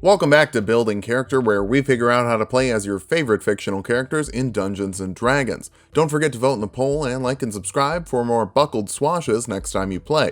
Welcome back to Building Character, where we figure out how to play as your favorite fictional characters in Dungeons & Dragons. Don't forget to vote in the poll and like and subscribe for more buckled swashes next time you play.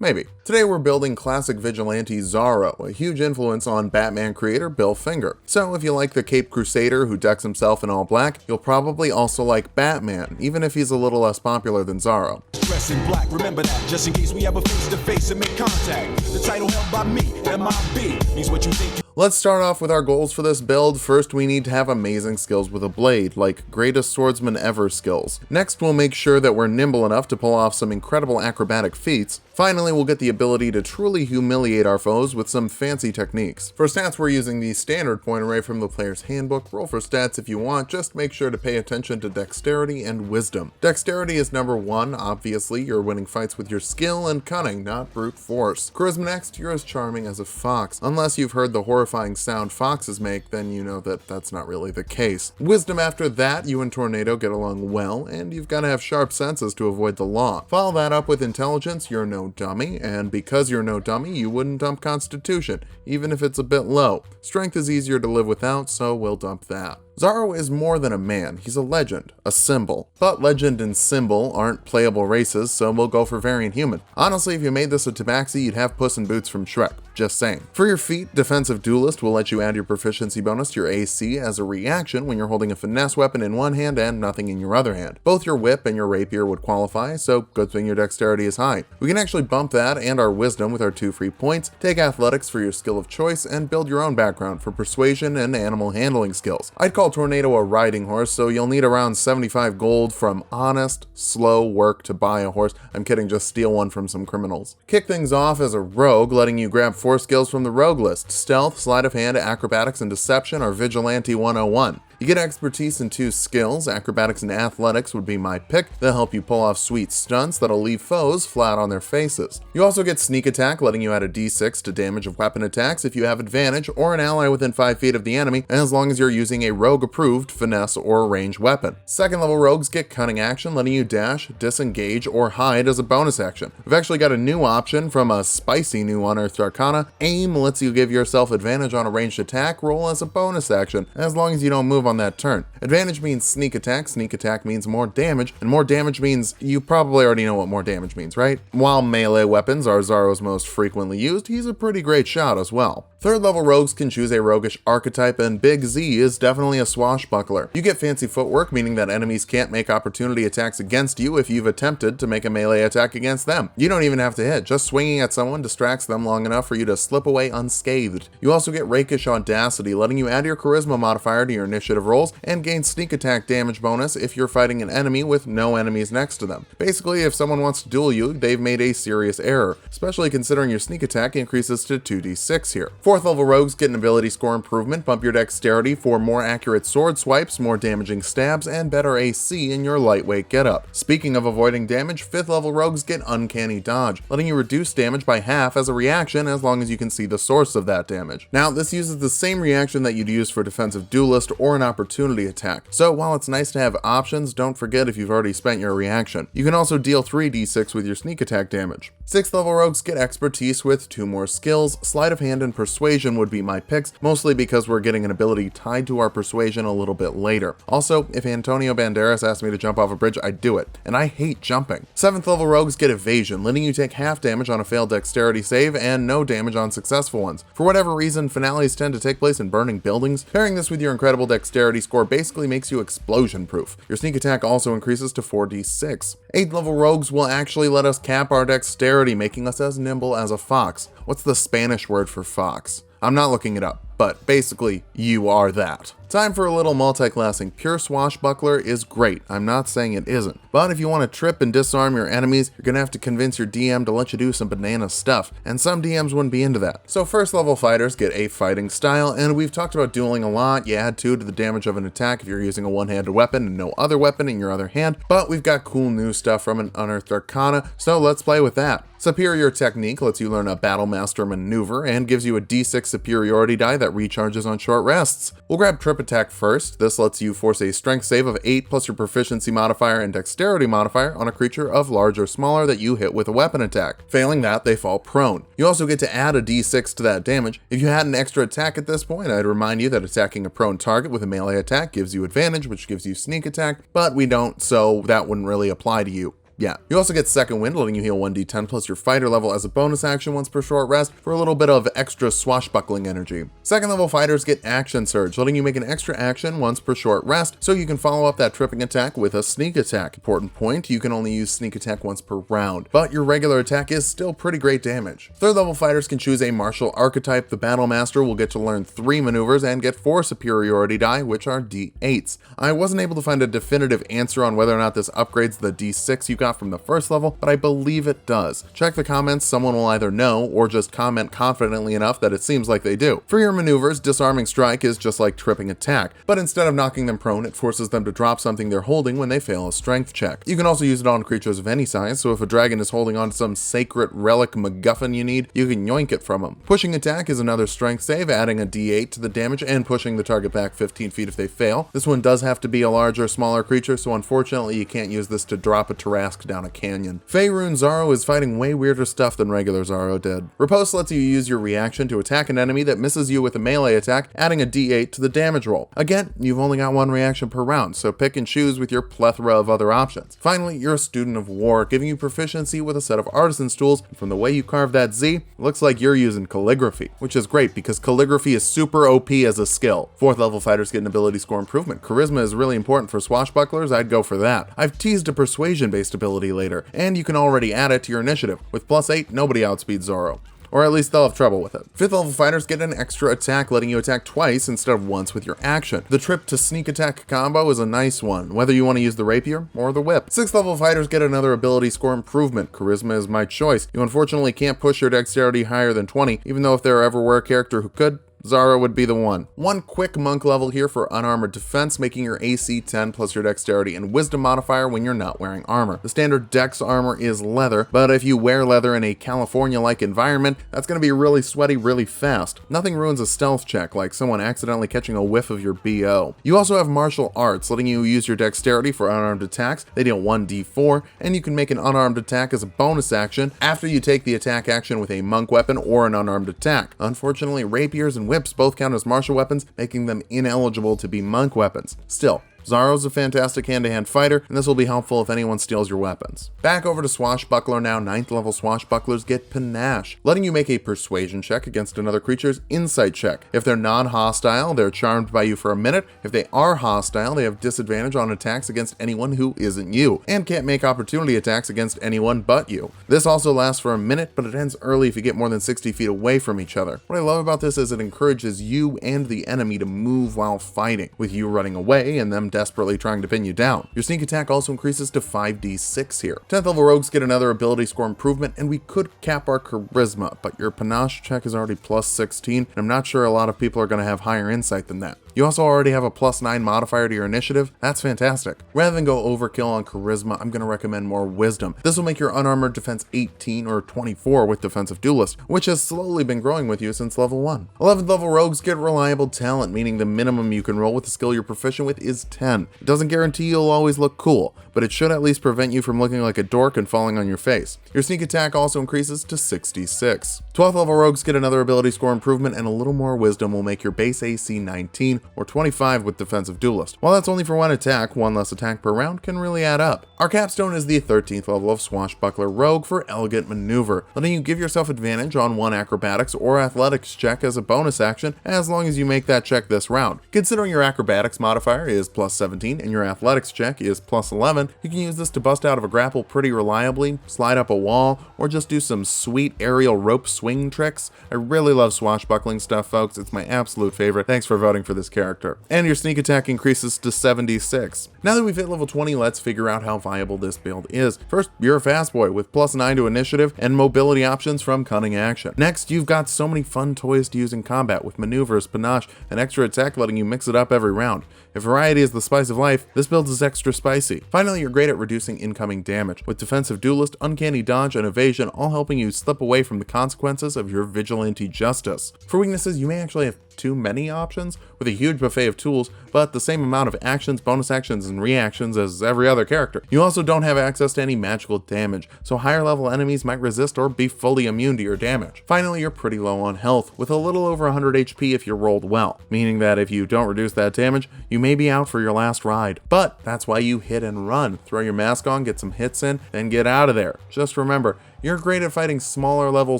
Maybe. Today we're building classic vigilante Zorro, a huge influence on Batman creator Bill Finger. So if you like the Caped Crusader who decks himself in all black, you'll probably also like Batman, even if he's a little less popular than Zorro. Dress in black, remember that, just in case we ever face to face and make contact. The title held by me, MIB, means what you think. Let's start off with our goals for this build. First, we need to have amazing skills with a blade, like greatest swordsman ever skills. Next, we'll make sure that we're nimble enough to pull off some incredible acrobatic feats. Finally, we'll get the ability to truly humiliate our foes with some fancy techniques. For stats, we're using the standard point array from the player's handbook. Roll for stats if you want, just make sure to pay attention to dexterity and wisdom. Dexterity is number 1, obviously, you're winning fights with your skill and cunning, not brute force. Charisma next, you're as charming as a fox. Unless you've heard the horrifying sound foxes make, then you know that that's not really the case. Wisdom after that, you and Tornado get along well, and you've got to have sharp senses to avoid the law. Follow that up with intelligence, you're no dummy, and because you're no dummy, you wouldn't dump Constitution, even if it's a bit low. Strength is easier to live without, so we'll dump that. Zorro is more than a man, he's a legend, a symbol. But legend and symbol aren't playable races, so we'll go for variant human. Honestly, if you made this a tabaxi, you'd have Puss in Boots from Shrek, just saying. For your feat, Defensive Duelist will let you add your proficiency bonus to your AC as a reaction when you're holding a finesse weapon in one hand and nothing in your other hand. Both your whip and your rapier would qualify, so good thing your dexterity is high. We can actually bump that and our wisdom with our 2 free points, take athletics for your skill of choice, and build your own background for persuasion and animal handling skills. I'd call Tornado a riding horse, so you'll need around 75 gold from honest, slow work to buy a horse. I'm kidding, just steal one from some criminals. Kick things off as a rogue, letting you grab 4 skills from the rogue list. Stealth, sleight of hand, acrobatics, and deception are Vigilante 101. You get expertise in 2 skills, acrobatics and athletics would be my pick. They'll help you pull off sweet stunts that'll leave foes flat on their faces. You also get sneak attack, letting you add a d6 to damage of weapon attacks if you have advantage or an ally within 5 feet of the enemy, as long as you're using a rogue approved finesse or ranged weapon. Second level rogues get cunning action, letting you dash, disengage, or hide as a bonus action. We've actually got a new option from a spicy new Unearthed Arcana. Aim lets you give yourself advantage on a ranged attack roll as a bonus action, as long as you don't move on that turn. Advantage means sneak attack means more damage, and more damage means you probably already know what more damage means, right? While melee weapons are Zorro's most frequently used, he's a pretty great shot as well. Third level rogues can choose a roguish archetype, and Big Z is definitely a swashbuckler. You get fancy footwork, meaning that enemies can't make opportunity attacks against you if you've attempted to make a melee attack against them. You don't even have to hit, just swinging at someone distracts them long enough for you to slip away unscathed. You also get rakish audacity, letting you add your charisma modifier to your initiative rolls and gain sneak attack damage bonus if you're fighting an enemy with no enemies next to them. Basically, if someone wants to duel you, they've made a serious error, especially considering your sneak attack increases to 2d6 here. Fourth level rogues get an ability score improvement, bump your dexterity for more accurate sword swipes, more damaging stabs, and better AC in your lightweight getup. Speaking of avoiding damage, 5th level rogues get uncanny dodge, letting you reduce damage by half as a reaction as long as you can see the source of that damage. Now, this uses the same reaction that you'd use for Defensive Duelist or an opportunity attack, so while it's nice to have options, don't forget if you've already spent your reaction. You can also deal 3d6 with your sneak attack damage. 6th level rogues get expertise with 2 more skills. Sleight of hand and persuasion would be my picks, mostly because we're getting an ability tied to our persuasion a little bit later. Also, if Antonio Banderas asked me to jump off a bridge, I'd do it, and I hate jumping. 7th level rogues get evasion, letting you take half damage on a failed dexterity save and no damage on successful ones. For whatever reason, finales tend to take place in burning buildings. Pairing this with your incredible dexterity score basically makes you explosion proof. Your sneak attack also increases to 4d6. 8th level rogues will actually let us cap our dexterity, making us as nimble as a fox. What's the Spanish word for fox? I'm not looking it up, but basically, you are that. Time for a little multiclassing. Pure Swashbuckler is great, I'm not saying it isn't. But if you want to trip and disarm your enemies, you're gonna have to convince your DM to let you do some banana stuff, and some DMs wouldn't be into that. So first level fighters get a fighting style, and we've talked about dueling a lot. You add 2 to the damage of an attack if you're using a one-handed weapon and no other weapon in your other hand, but we've got cool new stuff from an Unearthed Arcana, so let's play with that. Superior Technique lets you learn a Battle Master maneuver and gives you a d6 superiority die that that recharges on short rests. We'll grab Trip Attack first. This lets you force a strength save of 8 plus your proficiency modifier and dexterity modifier on a creature of large or smaller that you hit with a weapon attack. Failing that, they fall prone. You also get to add a d6 to that damage. If you had an extra attack at this point, I'd remind you that attacking a prone target with a melee attack gives you advantage, which gives you sneak attack, but we don't, so that wouldn't really apply to you. Yeah. You also get Second Wind, letting you heal 1d10 plus your fighter level as a bonus action once per short rest for a little bit of extra swashbuckling energy. Second level fighters get Action Surge, letting you make an extra action once per short rest so you can follow up that tripping attack with a sneak attack. Important point, you can only use sneak attack once per round, but your regular attack is still pretty great damage. Third level fighters can choose a martial archetype. The Battle Master will get to learn 3 maneuvers and get 4 superiority die, which are d8s. I wasn't able to find a definitive answer on whether or not this upgrades the d6 you got from the first level, but I believe it does. Check the comments, someone will either know or just comment confidently enough that it seems like they do. For your maneuvers, Disarming Strike is just like Tripping Attack, but instead of knocking them prone, it forces them to drop something they're holding when they fail a strength check. You can also use it on creatures of any size, so if a dragon is holding on to some sacred relic MacGuffin you need, you can yoink it from them. Pushing Attack is another strength save, adding a d8 to the damage and pushing the target back 15 feet if they fail. This one does have to be a larger or smaller creature, so unfortunately you can't use this to drop a Tarrasque down a canyon. Faerun Zorro is fighting way weirder stuff than regular Zorro did. Riposte lets you use your reaction to attack an enemy that misses you with a melee attack, adding a d8 to the damage roll. Again, you've only got one reaction per round, so pick and choose with your plethora of other options. Finally, you're a Student of War, giving you proficiency with a set of artisan's tools, and from the way you carve that Z, it looks like you're using calligraphy, which is great because calligraphy is super OP as a skill. 4th level fighters get an ability score improvement. Charisma is really important for swashbucklers, I'd go for that. I've teased a persuasion based ability later, and you can already add it to your initiative. With +8, nobody outspeeds Zorro. Or at least they'll have trouble with it. 5th level fighters get an extra attack, letting you attack twice instead of once with your action. The trip to sneak attack combo is a nice one, whether you want to use the rapier or the whip. 6th level fighters get another ability score improvement. Charisma is my choice. You unfortunately can't push your dexterity higher than 20, even though if there ever were a character who could, Zorro would be the one. One quick monk level here for unarmored defense, making your AC 10 plus your dexterity and wisdom modifier when you're not wearing armor. The standard dex armor is leather, but if you wear leather in a California-like environment, that's going to be really sweaty really fast. Nothing ruins a stealth check, like someone accidentally catching a whiff of your BO. You also have martial arts, letting you use your dexterity for unarmed attacks. They deal 1d4, and you can make an unarmed attack as a bonus action after you take the attack action with a monk weapon or an unarmed attack. Unfortunately, rapiers and whips both count as martial weapons, making them ineligible to be monk weapons. Still, Zorro's a fantastic hand-to-hand fighter, and this will be helpful if anyone steals your weapons. Back over to Swashbuckler now. 9th level Swashbucklers get Panache, letting you make a persuasion check against another creature's insight check. If they're non-hostile, they're charmed by you for a minute. If they are hostile, they have disadvantage on attacks against anyone who isn't you, and can't make opportunity attacks against anyone but you. This also lasts for a minute, but it ends early if you get more than 60 feet away from each other. What I love about this is it encourages you and the enemy to move while fighting, with you running away and them desperately trying to pin you down. Your sneak attack also increases to 5d6 here. 10th level rogues get another ability score improvement, and we could cap our charisma, but your panache check is already +16, and I'm not sure a lot of people are going to have higher insight than that. You also already have a +9 modifier to your initiative. That's fantastic. Rather than go overkill on charisma, I'm going to recommend more wisdom. This will make your unarmored defense 18 or 24 with defensive duelist, which has slowly been growing with you since level 1. 11th level rogues get reliable talent, meaning the minimum you can roll with the skill you're proficient with is 10. It doesn't guarantee you'll always look cool, but it should at least prevent you from looking like a dork and falling on your face. Your sneak attack also increases to 66. 12th level rogues get another ability score improvement, and a little more wisdom will make your base AC 19 or 25 with defensive duelist. While that's only for one attack, one less attack per round can really add up. Our capstone is the 13th level of Swashbuckler Rogue for elegant maneuver, letting you give yourself advantage on one acrobatics or athletics check as a bonus action, as long as you make that check this round. Considering your acrobatics modifier is +17 and your athletics check is +11, you can use this to bust out of a grapple pretty reliably, slide up a wall, or just do some sweet aerial rope swing tricks. I really love swashbuckling stuff, folks. It's my absolute favorite. Thanks for voting for this this character. And your sneak attack increases to 76. Now that we've hit level 20, let's figure out how viable this build is. First, you're a fast boy with +9 to initiative and mobility options from cunning action. Next, you've got so many fun toys to use in combat with maneuvers, panache, and extra attack letting you mix it up every round. If variety is the spice of life, this build is extra spicy. Finally, you're great at reducing incoming damage, with defensive duelist, uncanny dodge, and evasion all helping you slip away from the consequences of your vigilante justice. For weaknesses, you may actually have too many options with a huge buffet of tools, but the same amount of actions, bonus actions, and reactions as every other character. You also don't have access to any magical damage, so higher level enemies might resist or be fully immune to your damage. Finally, you're pretty low on health, with a little over 100 HP if you rolled well, meaning that if you don't reduce that damage, you may be out for your last ride. But that's why you hit and run. Throw your mask on, get some hits in, then get out of there. Just remember, you're great at fighting smaller level,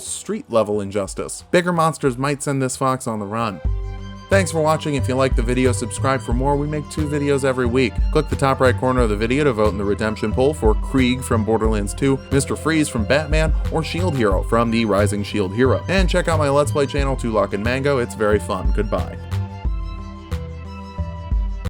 street level injustice. Bigger monsters might send this fox on the run. Thanks for watching. If you liked the video, subscribe for more. We make 2 videos every week. Click the top right corner of the video to vote in the redemption poll for Krieg from Borderlands 2, Mr. Freeze from Batman, or Shield Hero from the Rising Shield Hero. And check out my Let's Play channel, Tulok and Mango. It's very fun. Goodbye.